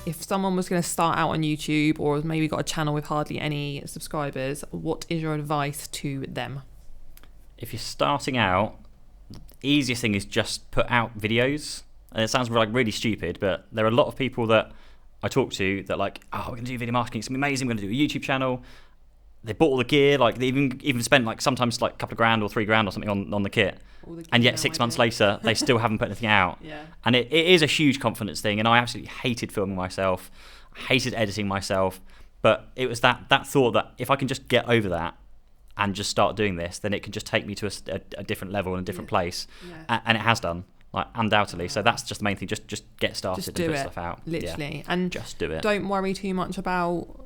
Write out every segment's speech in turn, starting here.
if someone was going to start out on YouTube or maybe got a channel with hardly any subscribers, what is your advice to them? If you're starting out, the easiest thing is just put out videos. And it sounds like really stupid, but there are a lot of people that I talk to that like, oh, we're going to do video marketing, it's going to be amazing, we're going to do a YouTube channel. They bought all the gear, like they even spent like sometimes like a couple of grand or $3,000 or something on the kit. And yet 6 months later, they still haven't put anything out. Yeah. And it is a huge confidence thing. And I absolutely hated filming myself, hated editing myself. But it was that thought that if I can just get over that and just start doing this, then it can just take me to a different level and a different place. Yeah. And it has done, like undoubtedly. So that's just the main thing. Just get started just and put put stuff out. Literally. Yeah. And just do it. Don't worry too much about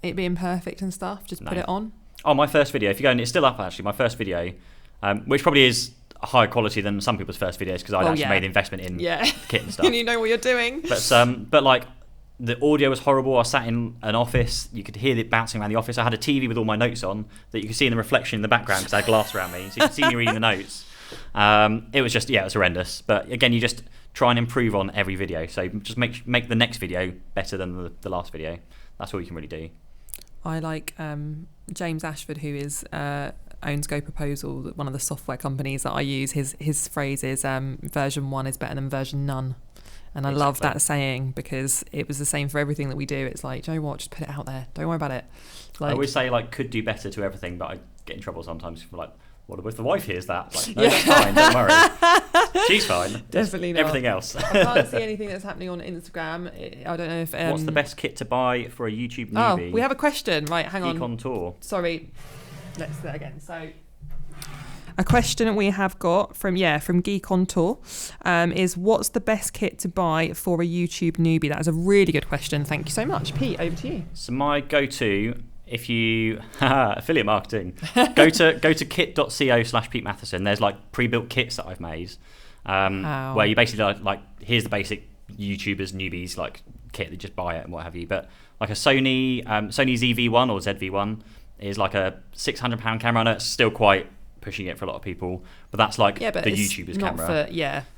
it being perfect and stuff. Just put it on. Oh, my first video, if you go, and it's still up actually, my first video, which probably is higher quality than some people's first videos because I'd actually made the investment in kit and stuff. And you know what you're doing. But like the audio was horrible. I sat in an office, you could hear it bouncing around the office. I had a TV with all my notes on that you could see in the reflection in the background because I had glass around me, so you could see me reading the notes. It was just, it was horrendous. But again, you just try and improve on every video. So just make the next video better than the last video. That's all you can really do. I like James Ashford, who owns Go Proposal, one of the software companies that I use. His phrase is version 1 is better than version none. And I love that saying because it was the same for everything that we do. It's like, do you know what, just put it out there. Don't worry about it. Like, I always say like could do better to everything, but I get in trouble sometimes for like, what if the wife hears that? Like, no, that's fine, don't worry. She's fine. Definitely not. Everything else. I can't see anything that's happening on Instagram. I don't know if... What's the best kit to buy for a YouTube newbie? Oh, we have a question. Right, hang on. Geek on Tour. Sorry. Let's do that again. So... a question we have got from Geek on Tour is what's the best kit to buy for a YouTube newbie? That is a really good question. Thank you so much. Pete, over to you. So my go-to, if you affiliate marketing, go to kit.co/Pete Matheson. There's like pre-built kits that I've made where you basically like here's the basic YouTubers newbies like kit, they just buy it and what have you. But like a Sony ZV-1 or ZV-1 is like a £600 camera. I know it's still quite pushing it for a lot of people, but that's like the YouTuber's camera.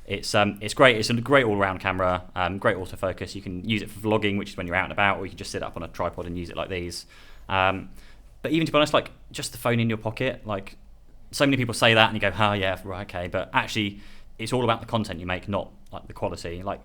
It's great. It's a great all-round camera, great autofocus. You can use it for vlogging, which is when you're out and about, or you can just sit up on a tripod and use it like these. But even to be honest, like just the phone in your pocket, like so many people say that and you go, oh yeah, right, okay. But actually it's all about the content you make, not like the quality. Like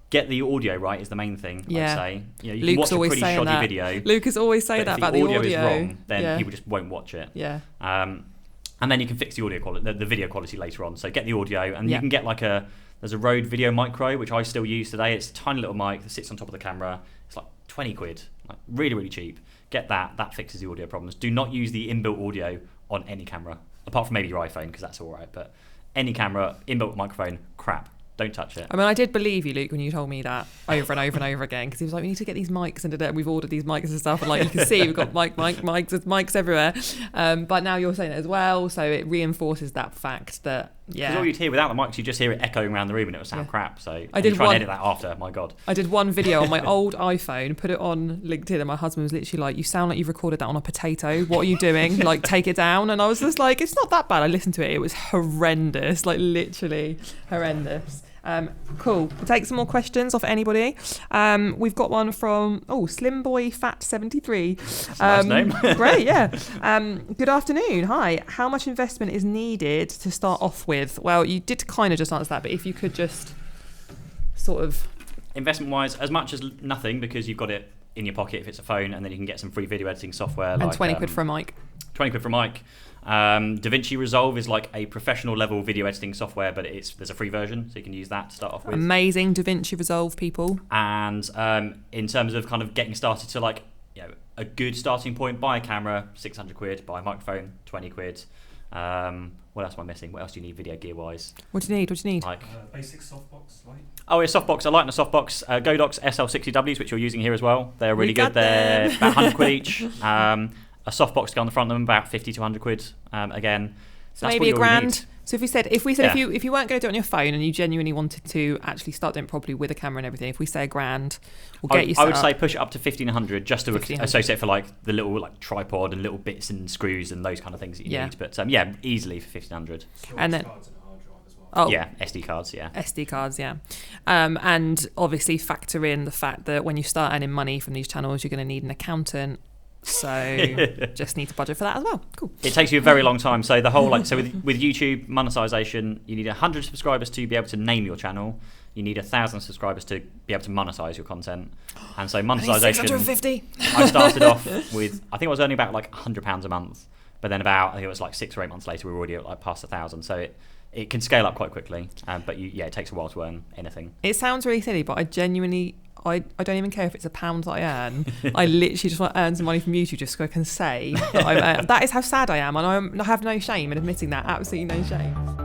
get the audio right is the main thing, I'd say. You know, you Luke's can watch a pretty shoddy video. Luke is always saying that about the audio. If the audio is wrong, then people just won't watch it. Yeah. And then you can fix the audio quality, the video quality later on. So get the audio, and you can get like there's a Rode Video Micro, which I still use today. It's a tiny little mic that sits on top of the camera. It's like 20 quid, like really, really cheap. Get that. That fixes the audio problems. Do not use the inbuilt audio on any camera, apart from maybe your iPhone, because that's all right. But any camera, inbuilt microphone, crap. Don't touch it. I mean, I did believe you, Luke, when you told me that over and over and over again, because he was like, we need to get these mics and we've ordered these mics and stuff, and like you can see we've got mics everywhere. But now you're saying it as well, so it reinforces that fact that because all you'd hear without the mics, you just hear it echoing around the room and it would sound crap. So I did try and edit that after. My God, I did one video on my old iPhone, put it on LinkedIn, and my husband was literally like, "You sound like you've recorded that on a potato. What are you doing? Like, take it down." And I was just like, "It's not that bad." I listened to it; it was horrendous, like literally horrendous. Cool. We'll take some more questions off anybody. We've got one from Slim Boy Fat 73. Nice name. Great, yeah. Good afternoon. Hi. How much investment is needed to start off with? Well, you did kind of just answer that, but if you could just sort of investment wise, as much as nothing, because you've got it in your pocket if it's a phone, and then you can get some free video editing software and 20 quid for a mic. 20 quid for a mic. DaVinci Resolve is like a professional level video editing software, but there's a free version, so you can use that to start off with. Amazing DaVinci Resolve, people. And in terms of kind of getting started to like, you know, a good starting point, buy a camera, 600 quid, buy a microphone, 20 quid. What else am I missing? What else do you need video gear wise? What do you need? Like basic softbox light. Oh, yeah, softbox. A light and a softbox. Godox SL60Ws, which you're using here as well. They're really good. They're about 100 quid each. A softbox to go on the front of them, about 50 to 100 quid. Again, so maybe a grand. So if we said if you weren't going to do it on your phone and you genuinely wanted to actually start doing it properly with a camera and everything, if we say a grand, we'll get you set I would up. say push it up to 1,500 just to associate for like the little like tripod and little bits and screws and those kind of things that you need. But easily for 1,500. And then cards and a hard drive as well. Yeah, SD cards, yeah. SD cards, yeah. And obviously factor in the fact that when you start earning money from these channels, you're going to need an accountant. So just need to budget for that as well. Cool. It takes you a very long time. So the whole with YouTube monetization, you need 100 subscribers to be able to name your channel. You need 1,000 subscribers to be able to monetize your content. And so monetization. 650. I started off with, I think I was earning about like £100 a month, but then I think it was like 6 or 8 months later we were already at like past 1,000. So it can scale up quite quickly. But it takes a while to earn anything. It sounds really silly, but I genuinely. I don't even care if it's £1 that I earn. I literally just want to earn some money from YouTube just so I can say that that is how sad I am, and I have no shame in admitting that. Absolutely no shame.